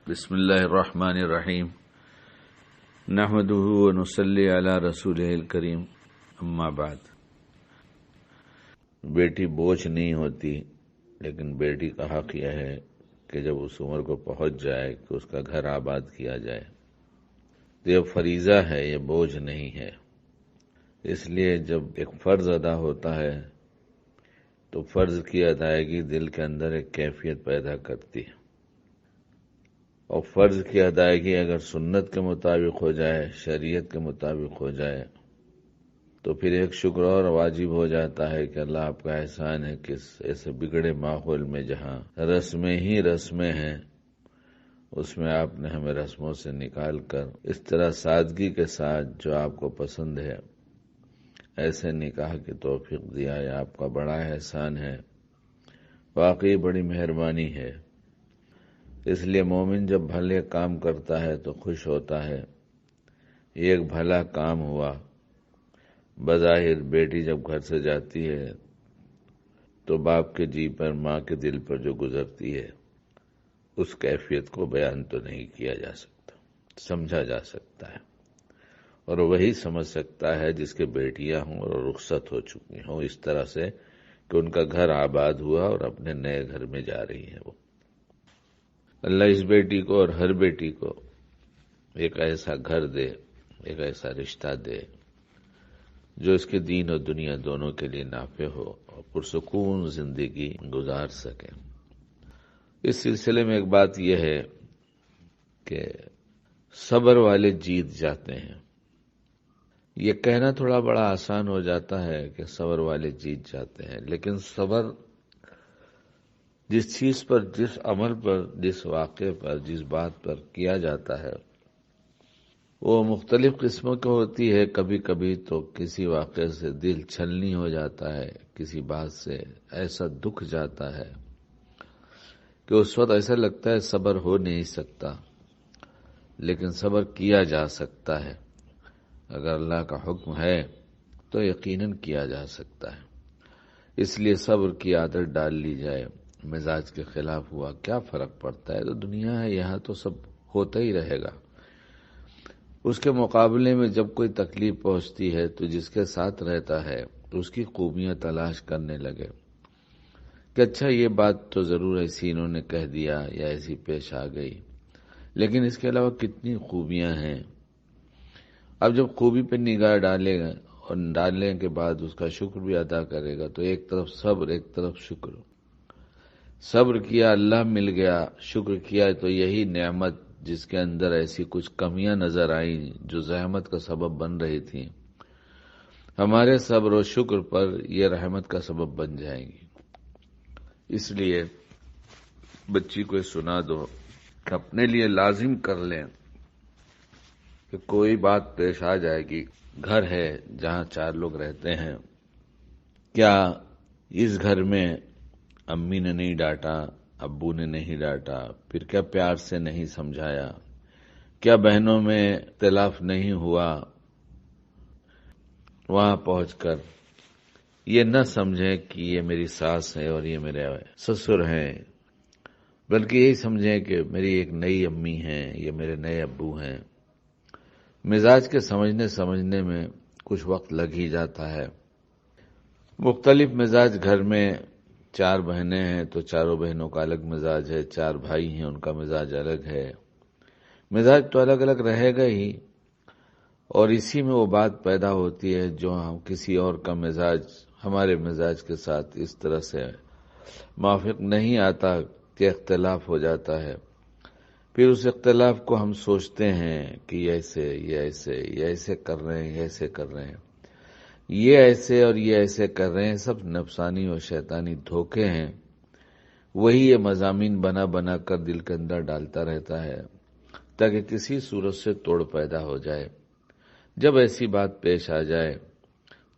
بسم اللہ الرحمن الرحیم نحمدہ ونصلی علی رسولہ الکریم اما بعد۔ بیٹی بوجھ نہیں ہوتی، لیکن بیٹی کا حق یہ ہے کہ جب اس عمر کو پہنچ جائے کہ اس کا گھر آباد کیا جائے تو یہ فریضہ ہے، یہ بوجھ نہیں ہے۔ اس لیے جب ایک فرض ادا ہوتا ہے تو فرض کی ادائیگی دل کے اندر ایک کیفیت پیدا کرتی ہے، اور فرض کی ادائیگی اگر سنت کے مطابق ہو جائے، شریعت کے مطابق ہو جائے، تو پھر ایک شکر اور واجب ہو جاتا ہے کہ اللہ آپ کا احسان ہے کہ ایسے بگڑے ماحول میں جہاں رسمیں ہی رسمیں ہیں، اس میں آپ نے ہمیں رسموں سے نکال کر اس طرح سادگی کے ساتھ جو آپ کو پسند ہے ایسے نکاح کی توفیق دیا ہے۔ آپ کا بڑا احسان ہے، واقعی بڑی مہربانی ہے۔ اس لیے مومن جب بھلے کام کرتا ہے تو خوش ہوتا ہے، ایک بھلا کام ہوا۔ بظاہر بیٹی جب گھر سے جاتی ہے تو باپ کے جی پر، ماں کے دل پر جو گزرتی ہے اس کیفیت کو بیان تو نہیں کیا جا سکتا، سمجھا جا سکتا ہے، اور وہی سمجھ سکتا ہے جس کے بیٹیاں ہوں اور رخصت ہو چکی ہوں، اس طرح سے کہ ان کا گھر آباد ہوا اور اپنے نئے گھر میں جا رہی ہیں وہ۔ اللہ اس بیٹی کو اور ہر بیٹی کو ایک ایسا گھر دے، ایک ایسا رشتہ دے جو اس کے دین اور دنیا دونوں کے لیے نافع ہو اور پرسکون زندگی گزار سکے۔ اس سلسلے میں ایک بات یہ ہے کہ صبر والے جیت جاتے ہیں۔ یہ کہنا تھوڑا بڑا آسان ہو جاتا ہے کہ صبر والے جیت جاتے ہیں، لیکن صبر جس چیز پر، جس عمل پر، جس واقعے پر، جس بات پر کیا جاتا ہے وہ مختلف قسموں کی ہوتی ہے۔ کبھی کبھی تو کسی واقعے سے دل چھلنی ہو جاتا ہے، کسی بات سے ایسا دکھ جاتا ہے کہ اس وقت ایسا لگتا ہے صبر ہو نہیں سکتا، لیکن صبر کیا جا سکتا ہے۔ اگر اللہ کا حکم ہے تو یقیناً کیا جا سکتا ہے۔ اس لیے صبر کی عادت ڈال لی جائے۔ مزاج کے خلاف ہوا کیا فرق پڑتا ہے، تو دنیا ہے، یہاں تو سب ہوتا ہی رہے گا۔ اس کے مقابلے میں جب کوئی تکلیف پہنچتی ہے تو جس کے ساتھ رہتا ہے اس کی خوبیاں تلاش کرنے لگے کہ اچھا یہ بات تو ضرور ایسی انہوں نے کہہ دیا یا ایسی پیش آ گئی، لیکن اس کے علاوہ کتنی خوبیاں ہیں۔ اب جب خوبی پہ نگاہ ڈالے گا اور ڈالنے کے بعد اس کا شکر بھی ادا کرے گا تو ایک طرف صبر، ایک طرف شکر۔ صبر کیا، اللہ مل گیا، شکر کیا تو یہی نعمت جس کے اندر ایسی کچھ کمیاں نظر آئیں جو زحمت کا سبب بن رہی تھیں، ہمارے صبر و شکر پر یہ رحمت کا سبب بن جائیں گی۔ اس لیے بچی کو سنا دو، اپنے لیے لازم کر لیں کہ کوئی بات پیش آ جائے گی، گھر ہے جہاں 4 لوگ رہتے ہیں، کیا اس گھر میں امی نے نہیں ڈانٹا، ابو نے نہیں ڈانٹا، پھر کیا پیار سے نہیں سمجھایا، کیا بہنوں میں اختلاف نہیں ہوا، وہاں پہنچ کر یہ نہ سمجھیں کہ یہ میری ساس ہے اور یہ میرے سسر ہیں، بلکہ یہی سمجھیں کہ میری ایک نئی امی ہیں، یہ میرے نئے ابو ہیں۔ مزاج کے سمجھنے میں کچھ وقت لگ ہی جاتا ہے۔ مختلف مزاج گھر میں 4 بہنیں ہیں تو 4 بہنوں کا الگ مزاج ہے، 4 بھائی ہیں ان کا مزاج الگ ہے۔ مزاج تو الگ الگ رہے گا ہی، اور اسی میں وہ بات پیدا ہوتی ہے جو ہم کسی اور کا مزاج ہمارے مزاج کے ساتھ اس طرح سے موافق نہیں آتا کہ اختلاف ہو جاتا ہے۔ پھر اس اختلاف کو ہم سوچتے ہیں کہ یہ ایسے، یہ ایسے، یہ ایسے کر رہے ہیں، یہ ایسے کر رہے ہیں، یہ ایسے اور یہ ایسے کر رہے ہیں، سب نفسانی اور شیطانی دھوکے ہیں۔ وہی یہ مضامین بنا بنا کر دل کے اندر ڈالتا رہتا ہے تاکہ کسی صورت سے توڑ پیدا ہو جائے۔ جب ایسی بات پیش آ جائے،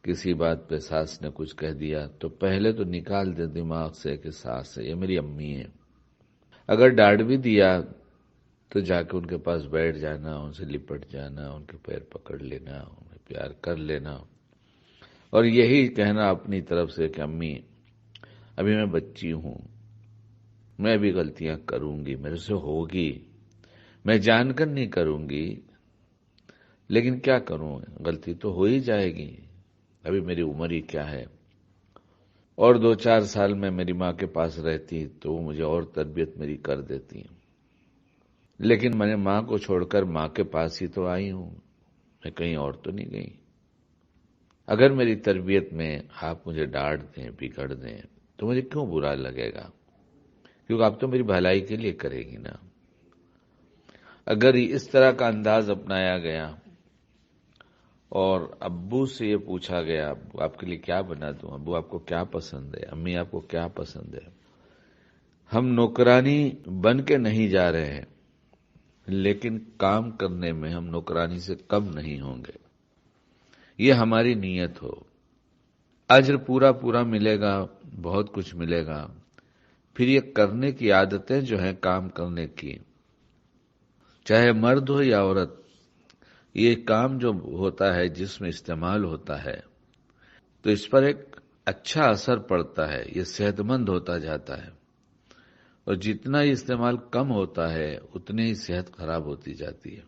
کسی بات پہ ساس نے کچھ کہہ دیا تو پہلے تو نکال دے دماغ سے کہ ساس ہے، یہ میری امی ہے۔ اگر ڈانٹ بھی دیا تو جا کے ان کے پاس بیٹھ جانا، ان سے لپٹ جانا، ان کے پیر پکڑ لینا، انہیں پیار کر لینا، اور یہی کہنا اپنی طرف سے کہ امی ابھی میں بچی ہوں، میں بھی غلطیاں کروں گی، میرے سے ہوگی، میں جان کر نہیں کروں گی، لیکن کیا کروں، غلطی تو ہو ہی جائے گی، ابھی میری عمر ہی کیا ہے۔ اور 2-4 سال میں میری ماں کے پاس رہتی تو وہ مجھے اور تربیت میری کر دیتی، لیکن میں نے ماں کو چھوڑ کر ماں کے پاس ہی تو آئی ہوں، میں کہیں اور تو نہیں گئی۔ اگر میری تربیت میں آپ مجھے ڈانٹ دیں، بگڑ دیں، تو مجھے کیوں برا لگے گا، کیونکہ آپ تو میری بھلائی کے لیے کرے گی نا۔ اگر اس طرح کا انداز اپنایا گیا اور ابو سے یہ پوچھا گیا ابو آپ کے لیے کیا بنا دوں، ابو آپ کو کیا پسند ہے، امی آپ کو کیا پسند ہے، ہم نوکرانی بن کے نہیں جا رہے ہیں، لیکن کام کرنے میں ہم نوکرانی سے کم نہیں ہوں گے، یہ ہماری نیت ہو، اجر پورا پورا ملے گا، بہت کچھ ملے گا۔ پھر یہ کرنے کی عادتیں جو ہیں کام کرنے کی، چاہے مرد ہو یا عورت، یہ کام جو ہوتا ہے جس میں استعمال ہوتا ہے تو اس پر ایک اچھا اثر پڑتا ہے، یہ صحت مند ہوتا جاتا ہے، اور جتنا یہ استعمال کم ہوتا ہے اتنی ہی صحت خراب ہوتی جاتی ہے۔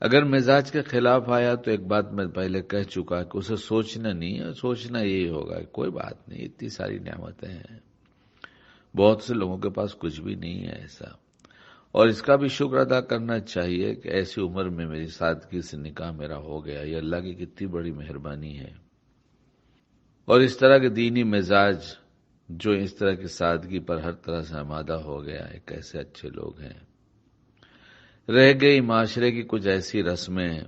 اگر مزاج کے خلاف آیا تو ایک بات میں پہلے کہہ چکا کہ اسے سوچنا نہیں ہے، سوچنا یہی ہوگا کہ کوئی بات نہیں، اتنی ساری نعمتیں ہیں، بہت سے لوگوں کے پاس کچھ بھی نہیں ہے ایسا، اور اس کا بھی شکر ادا کرنا چاہیے کہ ایسی عمر میں میری سادگی سے نکاح میرا ہو گیا، یہ اللہ کی کتنی بڑی مہربانی ہے۔ اور اس طرح کے دینی مزاج جو اس طرح کی سادگی پر ہر طرح سے آمادہ ہو گیا ہے، کیسے اچھے لوگ ہیں۔ رہ گئی معاشرے کی کچھ ایسی رسمیں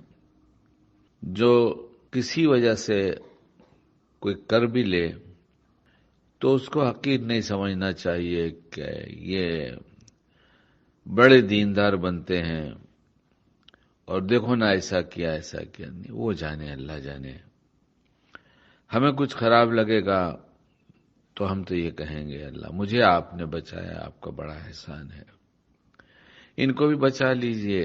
جو کسی وجہ سے کوئی کر بھی لے تو اس کو حقیر نہیں سمجھنا چاہیے کہ یہ بڑے دیندار بنتے ہیں، اور دیکھو نا ایسا کیا نہیں، وہ جانے، اللہ جانے۔ ہمیں کچھ خراب لگے گا تو ہم تو یہ کہیں گے اللہ مجھے آپ نے بچایا، آپ کا بڑا احسان ہے، ان کو بھی بچا لیجئے،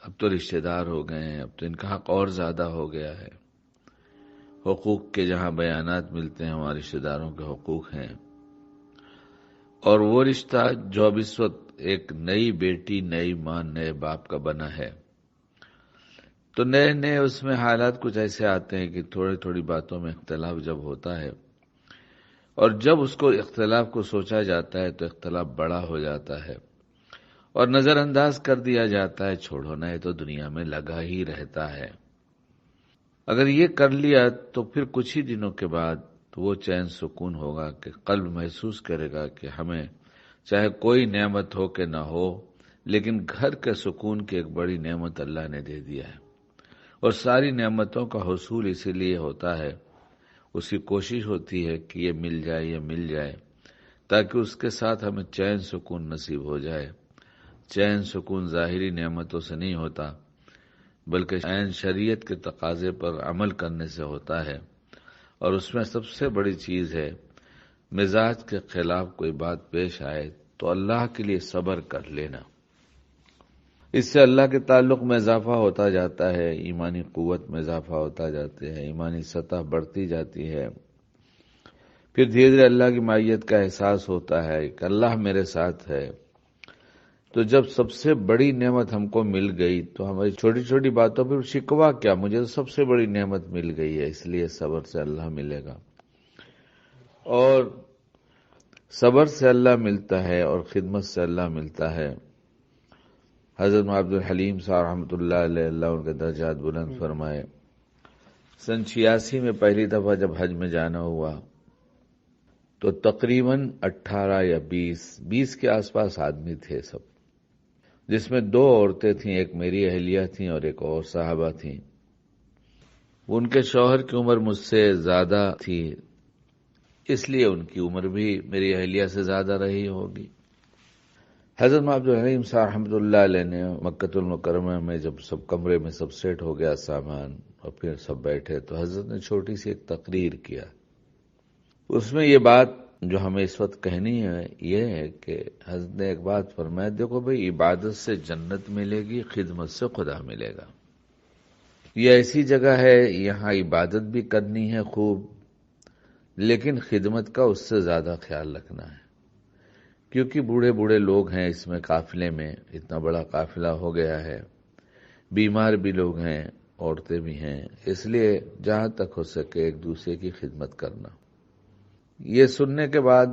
اب تو رشتہ دار ہو گئے ہیں، اب تو ان کا حق اور زیادہ ہو گیا ہے۔ حقوق کے جہاں بیانات ملتے ہیں وہاں رشتہ داروں کے حقوق ہیں، اور وہ رشتہ جو اب اس وقت ایک نئی بیٹی، نئی ماں، نئے باپ کا بنا ہے، تو نئے اس میں حالات کچھ ایسے آتے ہیں کہ تھوڑی تھوڑی باتوں میں اختلاف جب ہوتا ہے، اور جب اس کو اختلاف کو سوچا جاتا ہے تو اختلاف بڑا ہو جاتا ہے اور نظر انداز کر دیا جاتا ہے، چھوڑو نا یہ تو دنیا میں لگا ہی رہتا ہے۔ اگر یہ کر لیا تو پھر کچھ ہی دنوں کے بعد تو وہ چین سکون ہوگا کہ قلب محسوس کرے گا کہ ہمیں چاہے کوئی نعمت ہو کہ نہ ہو، لیکن گھر کے سکون کی ایک بڑی نعمت اللہ نے دے دیا ہے، اور ساری نعمتوں کا حصول اسی لیے ہوتا ہے، اس کی کوشش ہوتی ہے کہ یہ مل جائے تاکہ اس کے ساتھ ہمیں چین سکون نصیب ہو جائے۔ چین سکون ظاہری نعمتوں سے نہیں ہوتا، بلکہ عین شریعت کے تقاضے پر عمل کرنے سے ہوتا ہے، اور اس میں سب سے بڑی چیز ہے مزاج کے خلاف کوئی بات پیش آئے تو اللہ کے لیے صبر کر لینا، اس سے اللہ کے تعلق میں اضافہ ہوتا جاتا ہے، ایمانی قوت میں اضافہ ہوتا جاتا ہے، ایمانی سطح بڑھتی جاتی ہے، پھر دھیرے دھیرے اللہ کی معیت کا احساس ہوتا ہے کہ اللہ میرے ساتھ ہے۔ تو جب سب سے بڑی نعمت ہم کو مل گئی تو ہماری چھوٹی چھوٹی باتوں پر شکوہ کیا، مجھے تو سب سے بڑی نعمت مل گئی ہے، اس لیے صبر سے اللہ ملے گا، اور صبر سے اللہ ملتا ہے اور خدمت سے اللہ ملتا ہے۔ حضرت عبد الحلیم صاحب رحمۃ اللہ علیہ، اللہ ان کے درجات بلند فرمائے، سن 86 میں پہلی دفعہ جب حج میں جانا ہوا تو تقریباً 18 یا 20 کے آس پاس آدمی تھے سب، جس میں 2 عورتیں تھیں، ایک میری اہلیہ تھیں اور ایک اور صاحبہ تھیں۔ ان کے شوہر کی عمر مجھ سے زیادہ تھی، اس لیے ان کی عمر بھی میری اہلیہ سے زیادہ رہی ہوگی۔ حضرت عبد الحلیم صاحب رحمۃ اللہ علیہ نے مکۃ المکرمہ میں جب سب کمرے میں سب سیٹ ہو گیا سامان اور پھر سب بیٹھے تو حضرت نے چھوٹی سی ایک تقریر کیا، اس میں یہ بات جو ہمیں اس وقت کہنی ہے یہ ہے کہ حضرت نے ایک بات فرمایا، دیکھو بھئی عبادت سے جنت ملے گی، خدمت سے خدا ملے گا۔ یہ ایسی جگہ ہے یہاں عبادت بھی کرنی ہے خوب، لیکن خدمت کا اس سے زیادہ خیال رکھنا ہے، کیونکہ بوڑھے بوڑھے لوگ ہیں اس میں قافلے میں، اتنا بڑا قافلہ ہو گیا ہے، بیمار بھی لوگ ہیں، عورتیں بھی ہیں، اس لیے جہاں تک ہو سکے ایک دوسرے کی خدمت کرنا۔ یہ سننے کے بعد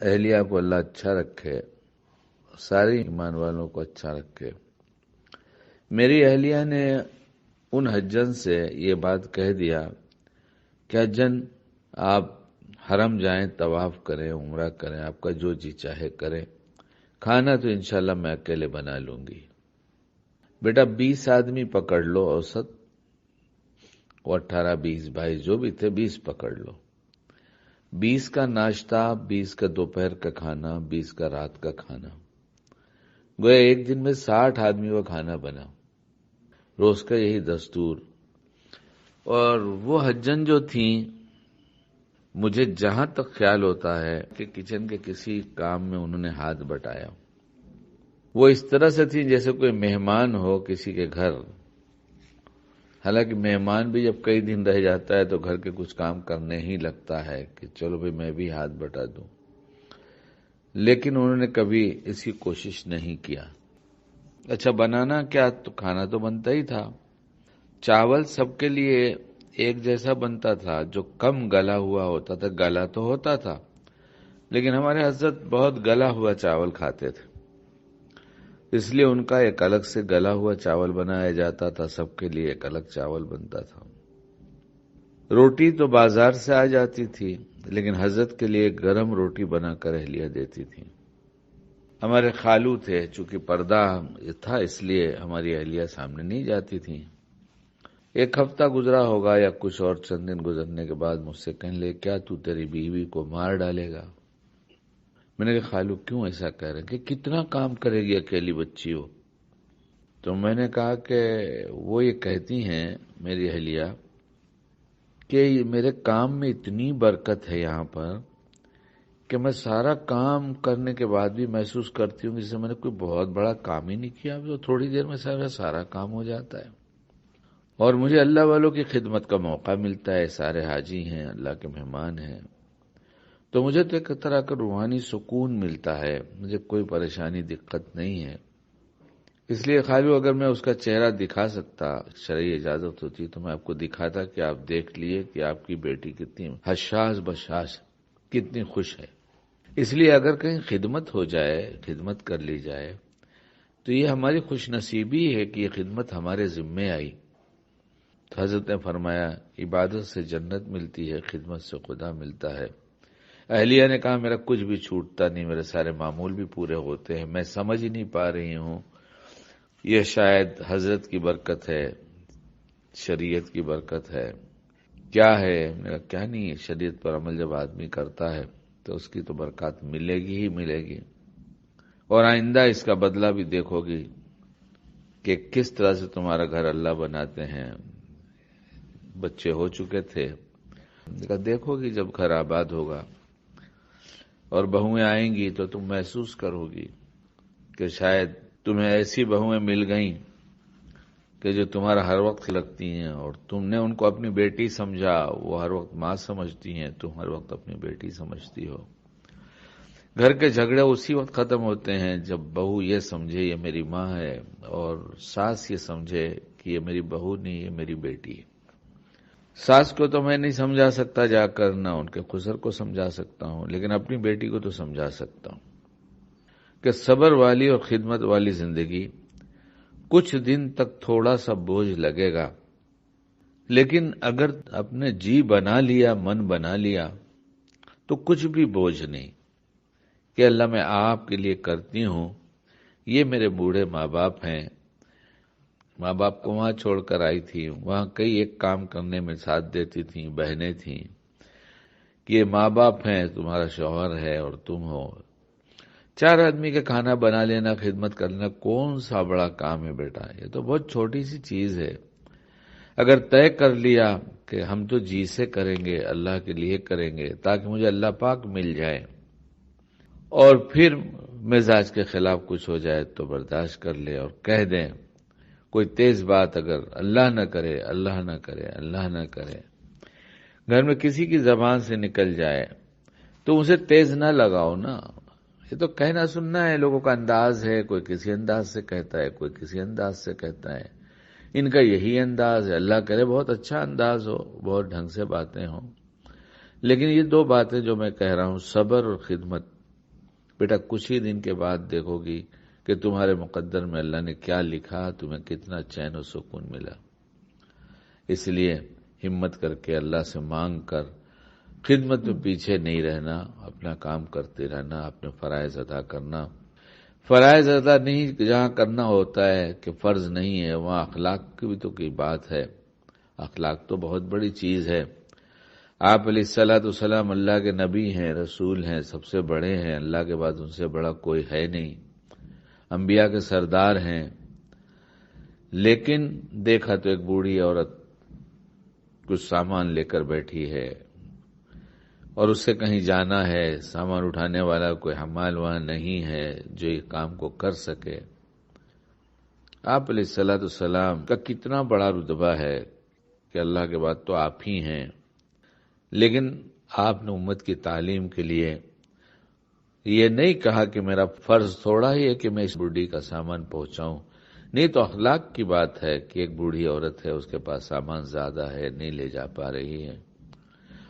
اہلیہ کو اللہ اچھا رکھے، سارے ایمان والوں کو اچھا رکھے، میری اہلیہ نے ان حجن سے یہ بات کہہ دیا کہ حجن آپ حرم جائیں، طواف کریں، عمرہ کریں، آپ کا جو جی چاہے کریں، کھانا تو انشاءاللہ میں اکیلے بنا لوں گی۔ بیٹا 20 آدمی پکڑ لو اوسط، وہ 18 20 22 جو بھی تھے 20 پکڑ لو، 20 کا ناشتہ، 20 کا دوپہر کا کھانا، 20 کا رات کا کھانا، گویا ایک دن میں 60 آدمی کا کھانا بنا، روز کا یہی دستور۔ اور وہ حجن جو تھیں، مجھے جہاں تک خیال ہوتا ہے کہ کچن کے کسی کام میں انہوں نے ہاتھ بٹایا، وہ اس طرح سے تھی جیسے کوئی مہمان ہو کسی کے گھر، حالانکہ مہمان بھی جب کئی دن رہ جاتا ہے تو گھر کے کچھ کام کرنے ہی لگتا ہے کہ چلو بھئی میں بھی ہاتھ بٹا دوں، لیکن انہوں نے کبھی اس کی کوشش نہیں کیا۔ اچھا بنانا کیا، تو کھانا تو بنتا ہی تھا، چاول سب کے لیے ایک جیسا بنتا تھا، جو کم گلا ہوا ہوتا تھا، گلا تو ہوتا تھا لیکن ہمارے حضرت بہت گلا ہوا چاول کھاتے تھے، اس لیے ان کا ایک الگ سے گلا ہوا چاول بنایا جاتا تھا، سب کے لیے ایک الگ چاول بنتا تھا۔ روٹی تو بازار سے آ جاتی تھی لیکن حضرت کے لیے گرم روٹی بنا کر اہلیہ دیتی تھی۔ ہمارے خالو تھے، چونکہ پردہ تھا اس لیے ہماری اہلیہ سامنے نہیں جاتی تھی۔ ایک ہفتہ گزرا ہوگا یا کچھ اور چند دن گزرنے کے بعد مجھ سے کہنے لگے کیا تو تیری بیوی کو مار ڈالے گا؟ میں نے کہا خالو کیوں ایسا کہہ رہے ہیں کہ کتنا کام کرے گی اکیلی بچی ہو؟ تو میں نے کہا کہ وہ یہ کہتی ہیں میری اہلیہ کہ میرے کام میں اتنی برکت ہے یہاں پر کہ میں سارا کام کرنے کے بعد بھی محسوس کرتی ہوں کہ جیسے میں نے کوئی بہت بڑا کام ہی نہیں کیا، تو تھوڑی دیر میں سارا کام ہو جاتا ہے، اور مجھے اللہ والوں کی خدمت کا موقع ملتا ہے، سارے حاجی ہیں، اللہ کے مہمان ہیں، تو مجھے تو ایک طرح کا روحانی سکون ملتا ہے، مجھے کوئی پریشانی دقت نہیں ہے۔ اس لیے خالو اگر میں اس کا چہرہ دکھا سکتا، شرعی اجازت ہوتی تو میں آپ کو دکھاتا کہ آپ دیکھ لیے کہ آپ کی بیٹی کتنی حشاش بشاش، کتنی خوش ہے۔ اس لیے اگر کہیں خدمت ہو جائے، خدمت کر لی جائے تو یہ ہماری خوش نصیبی ہے کہ یہ خدمت ہمارے ذمے آئی۔ تو حضرت نے فرمایا عبادت سے جنت ملتی ہے، خدمت سے خدا ملتا ہے۔ اہلیہ نے کہا میرا کچھ بھی چھوٹتا نہیں، میرے سارے معمول بھی پورے ہوتے ہیں، میں سمجھ ہی نہیں پا رہی ہوں یہ شاید حضرت کی برکت ہے، شریعت کی برکت ہے، کیا ہے؟ میرا کیا نہیں ہے، شریعت پر عمل جب آدمی کرتا ہے تو اس کی تو برکات ملے گی ہی ملے گی، اور آئندہ اس کا بدلہ بھی دیکھو گی کہ کس طرح سے تمہارا گھر اللہ بناتے ہیں۔ بچے ہو چکے تھے، دیکھو گی جب گھر آباد ہوگا اور بہویں آئیں گی تو تم محسوس کرو گی کہ شاید تمہیں ایسی بہویں مل گئیں کہ جو تمہارا ہر وقت لگتی ہیں، اور تم نے ان کو اپنی بیٹی سمجھا، وہ ہر وقت ماں سمجھتی ہیں، تم ہر وقت اپنی بیٹی سمجھتی ہو۔ گھر کے جھگڑے اسی وقت ختم ہوتے ہیں جب بہو یہ سمجھے یہ میری ماں ہے، اور ساس یہ سمجھے کہ یہ میری بہو نہیں، یہ میری بیٹی ہے۔ ساس کو تو میں نہیں سمجھا سکتا جا کر، نہ ان کے خسر کو سمجھا سکتا ہوں، لیکن اپنی بیٹی کو تو سمجھا سکتا ہوں کہ صبر والی اور خدمت والی زندگی کچھ دن تک تھوڑا سا بوجھ لگے گا، لیکن اگر اپنے جی بنا لیا، من بنا لیا تو کچھ بھی بوجھ نہیں کہ اللہ میں آپ کے لیے کرتی ہوں۔ یہ میرے بوڑھے ماں باپ ہیں، ماں باپ کو وہاں چھوڑ کر آئی تھی، وہاں کئی ایک کام کرنے میں ساتھ دیتی تھیں، بہنیں تھیں، کہ یہ ماں باپ ہیں، تمہارا شوہر ہے اور تم ہو۔ 4 آدمی کا کھانا بنا لینا، خدمت کرنا کون سا بڑا کام ہے بیٹا، یہ تو بہت چھوٹی سی چیز ہے۔ اگر طے کر لیا کہ ہم تو جی سے کریں گے، اللہ کے لیے کریں گے تاکہ مجھے اللہ پاک مل جائے، اور پھر مزاج کے خلاف کچھ ہو جائے تو برداشت کر لے اور کہہ دیں کوئی تیز بات، اگر اللہ نہ کرے، اللہ نہ کرے، اللہ نہ کرے گھر میں کسی کی زبان سے نکل جائے تو اسے تیز نہ لگاؤ نا، یہ تو کہنا سننا ہے، لوگوں کا انداز ہے، کوئی کسی انداز سے کہتا ہے، کوئی کسی انداز سے کہتا ہے، ان کا یہی انداز ہے۔ اللہ کرے بہت اچھا انداز ہو، بہت ڈھنگ سے باتیں ہوں، لیکن یہ دو باتیں جو میں کہہ رہا ہوں، صبر اور خدمت، بیٹا کچھ ہی دن کے بعد دیکھو گی کہ تمہارے مقدر میں اللہ نے کیا لکھا، تمہیں کتنا چین و سکون ملا۔ اس لیے ہمت کر کے اللہ سے مانگ کر خدمت میں پیچھے نہیں رہنا، اپنا کام کرتے رہنا، اپنے فرائض ادا کرنا۔ فرائض ادا نہیں جہاں کرنا ہوتا ہے کہ فرض نہیں ہے، وہاں اخلاق کی بھی تو کوئی بات ہے۔ اخلاق تو بہت بڑی چیز ہے۔ آپ علیہ الصلوۃ والسلام اللہ کے نبی ہیں، رسول ہیں، سب سے بڑے ہیں، اللہ کے بعد ان سے بڑا کوئی ہے نہیں، انبیاء کے سردار ہیں، لیکن دیکھا تو ایک بوڑھی عورت کچھ سامان لے کر بیٹھی ہے اور اس سے کہیں جانا ہے، سامان اٹھانے والا کوئی حمال وہاں نہیں ہے جو یہ کام کو کر سکے۔ آپ علیہ الصلوۃ والسلام کا کتنا بڑا رتبہ ہے کہ اللہ کے بعد تو آپ ہی ہیں، لیکن آپ نے امت کی تعلیم کے لیے یہ نہیں کہا کہ میرا فرض تھوڑا ہی ہے کہ میں اس بوڑھی کا سامان پہنچاؤں، نہیں تو اخلاق کی بات ہے کہ ایک بوڑھی عورت ہے، اس کے پاس سامان زیادہ ہے، نہیں لے جا پا رہی ہے،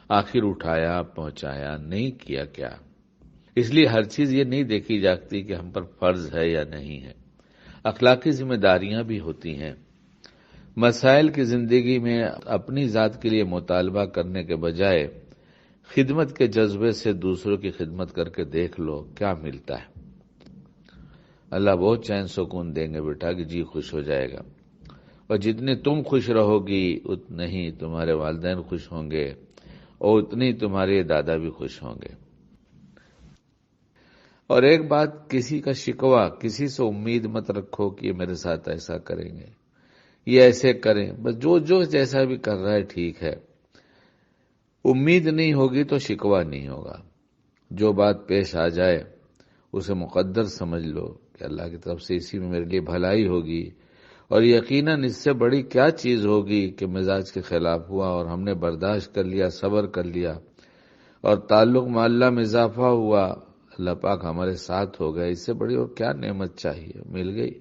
آخر اٹھایا، پہنچایا، نہیں کیا کیا؟ اس لیے ہر چیز یہ نہیں دیکھی جاتی کہ ہم پر فرض ہے یا نہیں ہے، اخلاقی ذمہ داریاں بھی ہوتی ہیں۔ مسائل کی زندگی میں اپنی ذات کے لیے مطالبہ کرنے کے بجائے خدمت کے جذبے سے دوسروں کی خدمت کر کے دیکھ لو کیا ملتا ہے۔ اللہ بہت چین سکون دیں گے بیٹا کہ جی خوش ہو جائے گا، اور جتنے تم خوش رہو گی اتنے ہی تمہارے والدین خوش ہوں گے اور اتنے ہی تمہارے دادا بھی خوش ہوں گے۔ اور ایک بات، کسی کا شکوہ، کسی سے امید مت رکھو کہ یہ میرے ساتھ ایسا کریں گے، یہ ایسے کریں، بس جو جیسا بھی کر رہا ہے ٹھیک ہے۔ امید نہیں ہوگی تو شکوہ نہیں ہوگا۔ جو بات پیش آ جائے اسے مقدر سمجھ لو کہ اللہ کی طرف سے اسی میں میرے لیے بھلائی ہوگی، اور یقیناً اس سے بڑی کیا چیز ہوگی کہ مزاج کے خلاف ہوا اور ہم نے برداشت کر لیا، صبر کر لیا، اور تعلق میں اللہ میں اضافہ ہوا، اللہ پاک ہمارے ساتھ ہو گئے، اس سے بڑی اور کیا نعمت چاہیے، مل گئی۔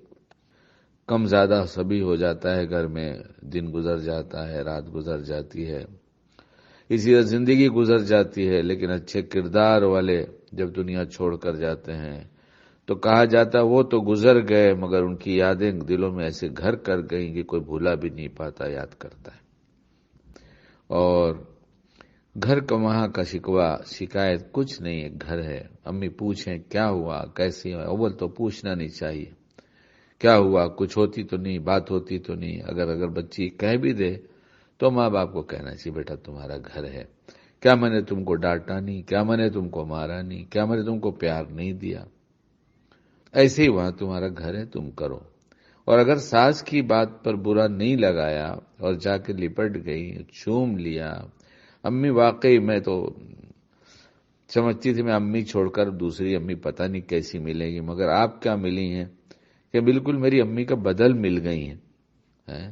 کم زیادہ سبھی ہو جاتا ہے گھر میں، دن گزر جاتا ہے، رات گزر جاتی ہے، اسی طرح زندگی گزر جاتی ہے، لیکن اچھے کردار والے جب دنیا چھوڑ کر جاتے ہیں تو کہا جاتا ہے وہ تو گزر گئے مگر ان کی یادیں دلوں میں ایسے گھر کر گئیں کہ کوئی بھولا بھی نہیں پاتا، یاد کرتا ہے۔ اور گھر کا وہاں کا شکوہ شکایت کچھ نہیں ہے، گھر ہے، امی پوچھیں کیا ہوا، کیسی ہوا، اول تو پوچھنا نہیں چاہیے کیا ہوا، کچھ ہوتی تو نہیں، بات ہوتی تو نہیں، اگر بچی کہہ بھی دے تو ماں باپ کو کہنا چاہیے بیٹا تمہارا گھر ہے، کیا میں نے تم کو ڈانٹا نہیں، کیا میں نے تم کو مارا نہیں، کیا میں نے تم کو پیار نہیں دیا، ایسے ہی وہاں تمہارا گھر ہے، تم کرو۔ اور اگر ساس کی بات پر برا نہیں لگایا اور جا کے لپٹ گئی، چوم لیا، امی واقعی میں تو سمجھتی تھی میں امی چھوڑ کر دوسری امی پتہ نہیں کیسی ملے گی، مگر آپ کیا ملی ہیں کہ بالکل میری امی کا بدل مل گئی ہیں۔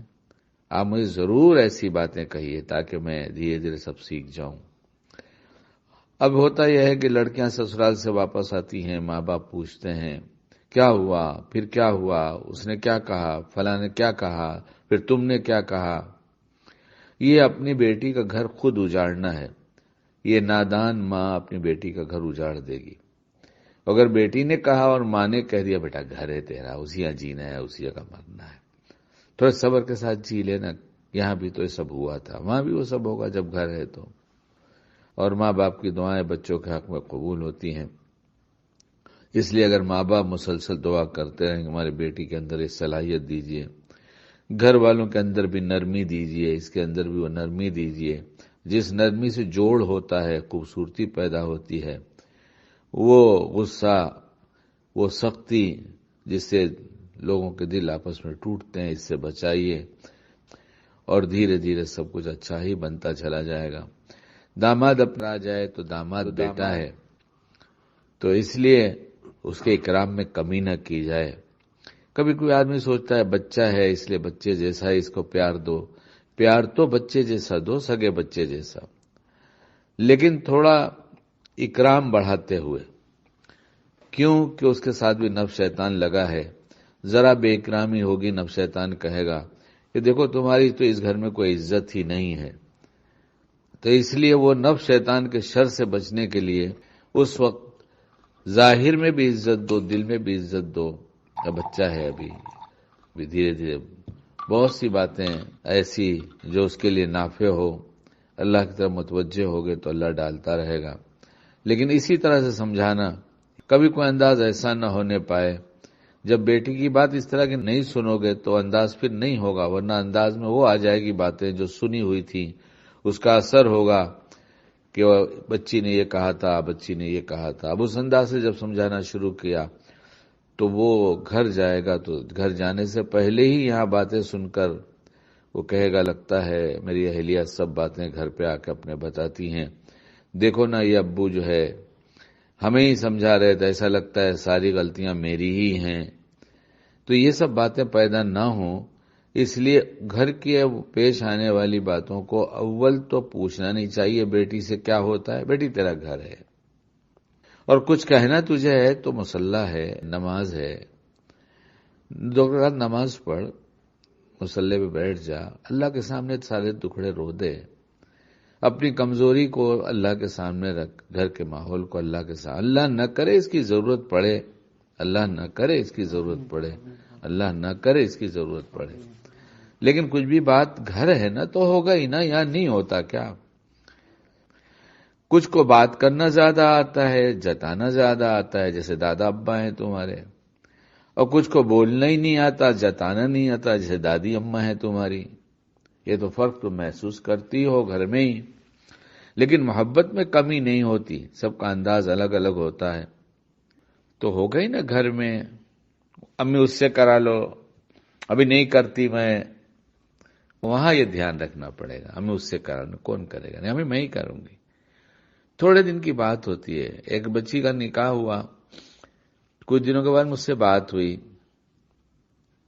آپ مجھے ضرور ایسی باتیں کہیے تاکہ میں دھیرے دھیرے سب سیکھ جاؤں۔ اب ہوتا یہ ہے کہ لڑکیاں سسرال سے واپس آتی ہیں، ماں باپ پوچھتے ہیں کیا ہوا، پھر کیا ہوا، اس نے کیا کہا، فلاں نے کیا کہا، پھر تم نے کیا کہا۔ یہ اپنی بیٹی کا گھر خود اجاڑنا ہے، یہ نادان ماں اپنی بیٹی کا گھر اجاڑ دے گی۔ اگر بیٹی نے کہا اور ماں نے کہہ دیا بیٹا گھر ہے تیرا، اسی جگہ جینا ہے، اسی جگہ مرنا ہے، تھوڑا صبر کے ساتھ جی لینا، یہاں بھی تو یہ سب ہوا تھا، وہاں بھی وہ سب ہوگا جب گھر ہے تو۔ اور ماں باپ کی دعائیں بچوں کے حق میں قبول ہوتی ہیں، اس لیے اگر ماں باپ مسلسل دعا کرتے رہیں کہ ہماری بیٹی کے اندر یہ صلاحیت دیجیے، گھر والوں کے اندر بھی نرمی دیجیے، اس کے اندر بھی وہ نرمی دیجیے، جس نرمی سے جوڑ ہوتا ہے، خوبصورتی پیدا ہوتی ہے، وہ غصہ، وہ سختی جس سے لوگوں کے دل آپس میں ٹوٹتے ہیں، اس سے بچائیے، اور دھیرے دھیرے سب کچھ اچھا ہی بنتا چلا جائے گا۔ داماد اپنا آ جائے تو داماد بیٹا ہے، تو اس لیے اس کے اکرام میں کمی نہ کی جائے۔ کبھی کوئی آدمی سوچتا ہے بچہ ہے اس لیے بچے جیسا ہے اس کو پیار دو، پیار تو بچے جیسا دو، سگے بچے جیسا، لیکن تھوڑا اکرام بڑھاتے ہوئے کیوں کہ اس کے ساتھ بھی نفس شیطان لگا ہے. ذرا بے اکرامی ہوگی نفس شیطان کہے گا کہ دیکھو تمہاری تو اس گھر میں کوئی عزت ہی نہیں ہے. تو اس لیے وہ نفس شیطان کے شر سے بچنے کے لیے اس وقت ظاہر میں بھی عزت دو، دل میں بھی عزت دو. بچہ ہے ابھی دھیرے دھیرے بہت سی باتیں ایسی جو اس کے لیے نافع ہو، اللہ کی طرف متوجہ ہوگے تو اللہ ڈالتا رہے گا. لیکن اسی طرح سے سمجھانا، کبھی کوئی انداز ایسا نہ ہونے پائے. جب بیٹی کی بات اس طرح کی نہیں سنو گے تو انداز پھر نہیں ہوگا، ورنہ انداز میں وہ آ جائے گی باتیں جو سنی ہوئی تھی، اس کا اثر ہوگا کہ بچی نے یہ کہا تھا، بچی نے یہ کہا تھا. اب اس انداز سے جب سمجھانا شروع کیا تو وہ گھر جائے گا، تو گھر جانے سے پہلے ہی یہاں باتیں سن کر وہ کہے گا لگتا ہے میری اہلیہ سب باتیں گھر پہ آ کے اپنے بتاتی ہیں، دیکھو نا یہ ابو جو ہے ہمیں ہی سمجھا رہے تھے، ایسا لگتا ہے ساری غلطیاں میری ہی ہیں. تو یہ سب باتیں پیدا نہ ہوں، اس لیے گھر کی پیش آنے والی باتوں کو اول تو پوچھنا نہیں چاہیے بیٹی سے کیا ہوتا ہے. بیٹی تیرا گھر ہے اور کچھ کہنا تجھے ہے تو مصلی ہے، نماز ہے، 2 رکعت نماز پڑھ، مصلی پہ بیٹھ جا، اللہ کے سامنے سارے دکھڑے رو دے، اپنی کمزوری کو اللہ کے سامنے رکھ، گھر کے ماحول کو اللہ کے سامنے. اللہ نہ کرے اس کی ضرورت پڑے، اللہ نہ کرے اس کی ضرورت پڑے، اللہ نہ کرے اس کی ضرورت پڑے. لیکن کچھ بھی بات گھر ہے نا تو ہوگا ہی نا، یہاں نہیں ہوتا کیا؟ کچھ کو بات کرنا زیادہ آتا ہے، جتانا زیادہ آتا ہے، جیسے دادا ابا ہیں تمہارے. اور کچھ کو بولنا ہی نہیں آتا، جتانا نہیں آتا، جیسے دادی اماں ہیں تمہاری. یہ تو فرق تم محسوس کرتی ہو گھر میں ہی. لیکن محبت میں کمی نہیں ہوتی، سب کا انداز الگ الگ ہوتا ہے. تو ہو گئی نا گھر میں، امی اس سے کرا لو، ابھی نہیں کرتی میں، وہاں یہ دھیان رکھنا پڑے گا. امی اس سے کرا لو، کون کرے گا؟ نہیں امی میں ہی کروں گی. تھوڑے دن کی بات ہوتی ہے، ایک بچی کا نکاح ہوا، کچھ دنوں کے بعد مجھ سے بات ہوئی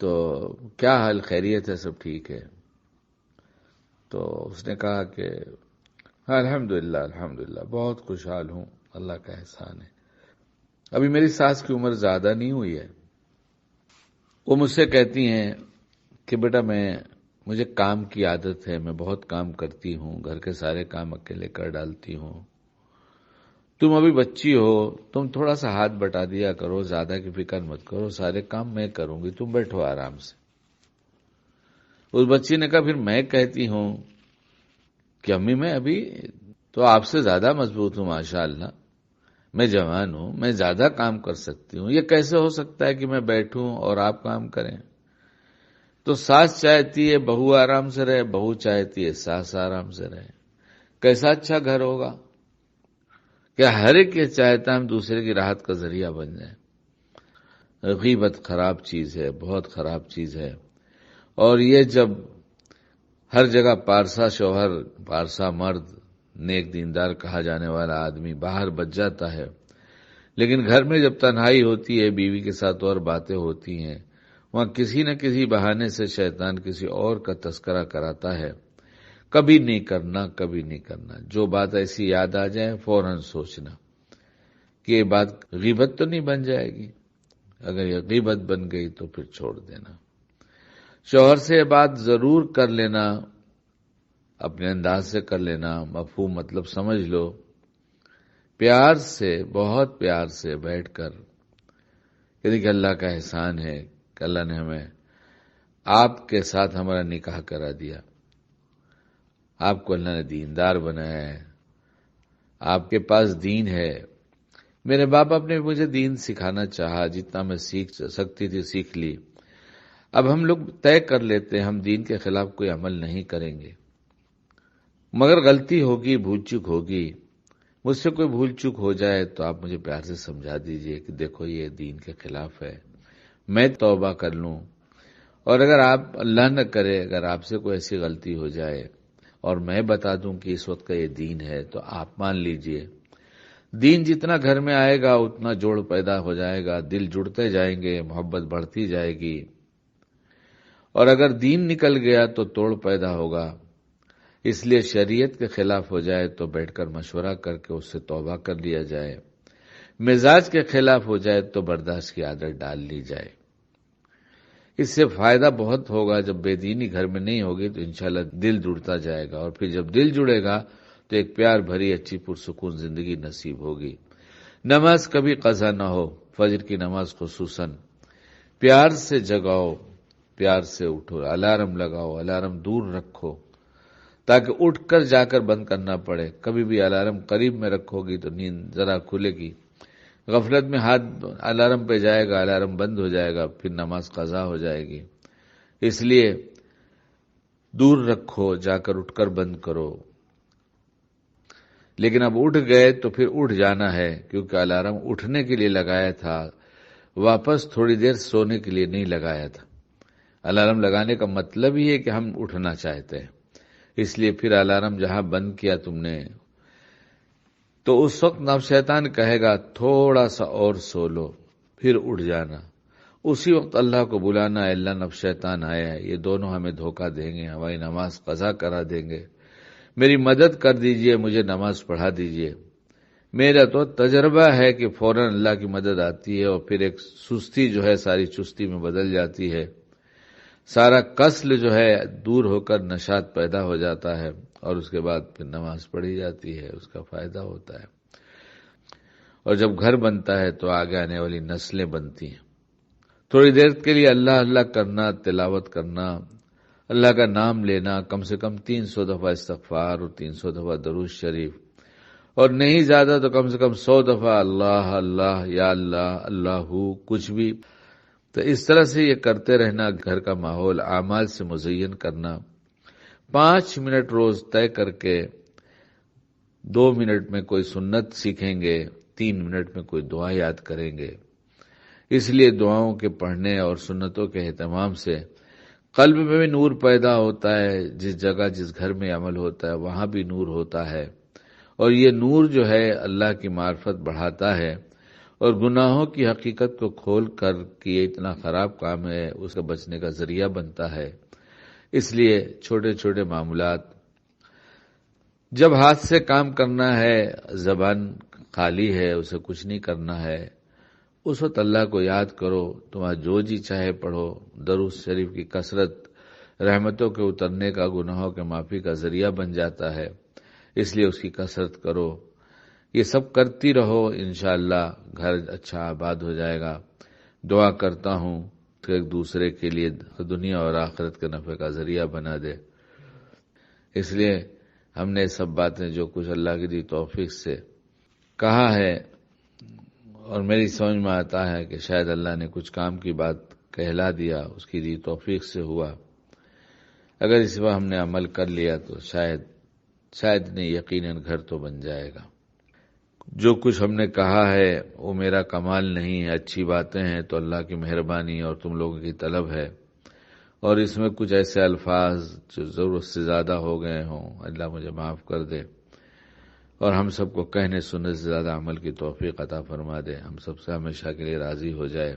تو کیا حال، خیریت ہے، سب ٹھیک ہے؟ تو اس نے کہا کہ الحمدللہ الحمدللہ بہت خوشحال ہوں، اللہ کا احسان ہے. ابھی میری ساس کی عمر زیادہ نہیں ہوئی ہے. وہ مجھ سے کہتی ہیں کہ بیٹا مجھے کام کی عادت ہے، میں بہت کام کرتی ہوں، گھر کے سارے کام اکیلے کر ڈالتی ہوں. تم ابھی بچی ہو، تم تھوڑا سا ہاتھ بٹا دیا کرو، زیادہ کی فکر مت کرو، سارے کام میں کروں گی، تم بیٹھو آرام سے. اس بچی نے کہا پھر میں کہتی ہوں کہ امی میں ابھی تو آپ سے زیادہ مضبوط ہوں، ماشاءاللہ میں جوان ہوں، میں زیادہ کام کر سکتی ہوں، یہ کیسے ہو سکتا ہے کہ میں بیٹھوں اور آپ کام کریں؟ تو ساس چاہتی ہے بہو آرام سے رہے، بہو چاہتی ہے ساس آرام سے رہے. کیسا اچھا گھر ہوگا کہ ہر ایک یہ چاہتا ہے ہم دوسرے کی راحت کا ذریعہ بن جائیں. غیبت خراب چیز ہے، بہت خراب چیز ہے. اور یہ جب ہر جگہ پارسا شوہر، پارسا مرد، نیک دیندار کہا جانے والا آدمی باہر بچ جاتا ہے، لیکن گھر میں جب تنہائی ہوتی ہے، بیوی کے ساتھ اور باتیں ہوتی ہیں، وہاں کسی نہ کسی بہانے سے شیطان کسی اور کا تذکرہ کراتا ہے. کبھی نہیں کرنا، کبھی نہیں کرنا. جو بات ایسی یاد آ جائے فوراً سوچنا کہ یہ بات غیبت تو نہیں بن جائے گی. اگر یہ غیبت بن گئی تو پھر چھوڑ دینا. شوہر سے یہ بات ضرور کر لینا، اپنے انداز سے کر لینا، مفہوم مطلب سمجھ لو، پیار سے، بہت پیار سے بیٹھ کر کہ اللہ کا احسان ہے کہ اللہ نے ہمیں آپ کے ساتھ ہمارا نکاح کرا دیا، آپ کو اللہ نے دیندار بنایا ہے، آپ کے پاس دین ہے. میرے باپ باپ نے مجھے دین سکھانا چاہا، جتنا میں سیکھ سکتی تھی سیکھ لی. اب ہم لوگ طے کر لیتے ہیں ہم دین کے خلاف کوئی عمل نہیں کریں گے، مگر غلطی ہوگی، بھول چوک ہوگی، مجھ سے کوئی بھول چوک ہو جائے تو آپ مجھے پیار سے سمجھا دیجئے کہ دیکھو یہ دین کے خلاف ہے، میں توبہ کر لوں. اور اگر آپ اللہ نہ کرے اگر آپ سے کوئی ایسی غلطی ہو جائے اور میں بتا دوں کہ اس وقت کا یہ دین ہے تو آپ مان لیجئے. دین جتنا گھر میں آئے گا اتنا جوڑ پیدا ہو جائے گا، دل جڑتے جائیں گے، محبت بڑھتی جائے گی. اور اگر دین نکل گیا تو توڑ پیدا ہوگا. اس لیے شریعت کے خلاف ہو جائے تو بیٹھ کر مشورہ کر کے اس سے توبہ کر لیا جائے، مزاج کے خلاف ہو جائے تو برداشت کی عادت ڈال لی جائے۔ اس سے فائدہ بہت ہوگا۔ جب بے دینی گھر میں نہیں ہوگی تو انشاءاللہ دل جڑتا جائے گا، اور پھر جب دل جڑے گا تو ایک پیار بھری اچھی پرسکون زندگی نصیب ہوگی۔ نماز کبھی قضا نہ ہو، فجر کی نماز خصوصاً پیار سے جگاؤ، پیار سے اٹھو، الارم لگاؤ، الارم دور رکھو تاکہ اٹھ کر جا کر بند کرنا پڑے۔ کبھی بھی الارم قریب میں رکھو گی تو نیند ذرا کھلے گی، غفلت میں ہاتھ الارم پہ جائے گا، الارم بند ہو جائے گا، پھر نماز قضا ہو جائے گی۔ اس لیے دور رکھو، جا کر اٹھ کر بند کرو۔ لیکن اب اٹھ گئے تو پھر اٹھ جانا ہے، کیونکہ الارم اٹھنے کے لیے لگایا تھا، واپس تھوڑی دیر سونے کے لیے نہیں لگایا تھا۔ الارم لگانے کا مطلب ہی ہے کہ ہم اٹھنا چاہتے ہیں، اس لیے پھر الارم جہاں بند کیا تم نے تو اس وقت نفس شیطان کہے گا تھوڑا سا اور سو لو، پھر اٹھ جانا۔ اسی وقت اللہ کو بلانا، اے اللہ نفس شیطان آیا ہے، یہ دونوں ہمیں دھوکہ دیں گے، ہماری نماز قضا کرا دیں گے، میری مدد کر دیجئے، مجھے نماز پڑھا دیجئے۔ میرا تو تجربہ ہے کہ فوراً اللہ کی مدد آتی ہے، اور پھر ایک سستی جو ہے ساری چستی میں بدل جاتی ہے، سارا کسل جو ہے دور ہو کر نشاط پیدا ہو جاتا ہے، اور اس کے بعد پھر نماز پڑھی جاتی ہے، اس کا فائدہ ہوتا ہے۔ اور جب گھر بنتا ہے تو آگے آنے والی نسلیں بنتی ہیں۔ تھوڑی دیر کے لیے اللہ اللہ کرنا، تلاوت کرنا، اللہ کا نام لینا، کم سے کم 300 دفعہ استغفار اور 300 دفعہ درود شریف، اور نہیں زیادہ تو کم سے کم 100 دفعہ اللہ اللہ یا اللہ اللہ کچھ بھی۔ تو اس طرح سے یہ کرتے رہنا، گھر کا ماحول اعمال سے مزین کرنا۔ 5 منٹ روز طے کر کے 2 منٹ میں کوئی سنت سیکھیں گے، 3 منٹ میں کوئی دعا یاد کریں گے۔ اس لیے دعاؤں کے پڑھنے اور سنتوں کے اہتمام سے قلب میں بھی نور پیدا ہوتا ہے۔ جس جگہ جس گھر میں عمل ہوتا ہے وہاں بھی نور ہوتا ہے، اور یہ نور جو ہے اللہ کی معرفت بڑھاتا ہے، اور گناہوں کی حقیقت کو کھول کر کہ یہ اتنا خراب کام ہے اس کا بچنے کا ذریعہ بنتا ہے۔ اس لیے چھوٹے چھوٹے معاملات، جب ہاتھ سے کام کرنا ہے، زبان خالی ہے، اسے کچھ نہیں کرنا ہے، اس وقت اللہ کو یاد کرو، تمہارا جو جی چاہے پڑھو۔ درود شریف کی کثرت رحمتوں کے اترنے کا، گناہوں کے معافی کا ذریعہ بن جاتا ہے، اس لیے اس کی کثرت کرو۔ یہ سب کرتی رہو، انشاءاللہ گھر اچھا آباد ہو جائے گا۔ دعا کرتا ہوں کہ ایک دوسرے کے لیے دنیا اور آخرت کے نفع کا ذریعہ بنا دے۔ اس لیے ہم نے سب باتیں جو کچھ اللہ کی دی توفیق سے کہا ہے، اور میری سمجھ میں آتا ہے کہ شاید اللہ نے کچھ کام کی بات کہلا دیا، اس کی دی توفیق سے ہوا۔ اگر اس پر ہم نے عمل کر لیا تو شاید نہیں، یقیناً گھر تو بن جائے گا۔ جو کچھ ہم نے کہا ہے وہ میرا کمال نہیں ہے، اچھی باتیں ہیں تو اللہ کی مہربانی اور تم لوگوں کی طلب ہے، اور اس میں کچھ ایسے الفاظ جو ضرورت سے زیادہ ہو گئے ہوں، اللہ مجھے معاف کر دے، اور ہم سب کو کہنے سننے سے زیادہ عمل کی توفیق عطا فرما دے، ہم سب سے ہمیشہ کے لیے راضی ہو جائے۔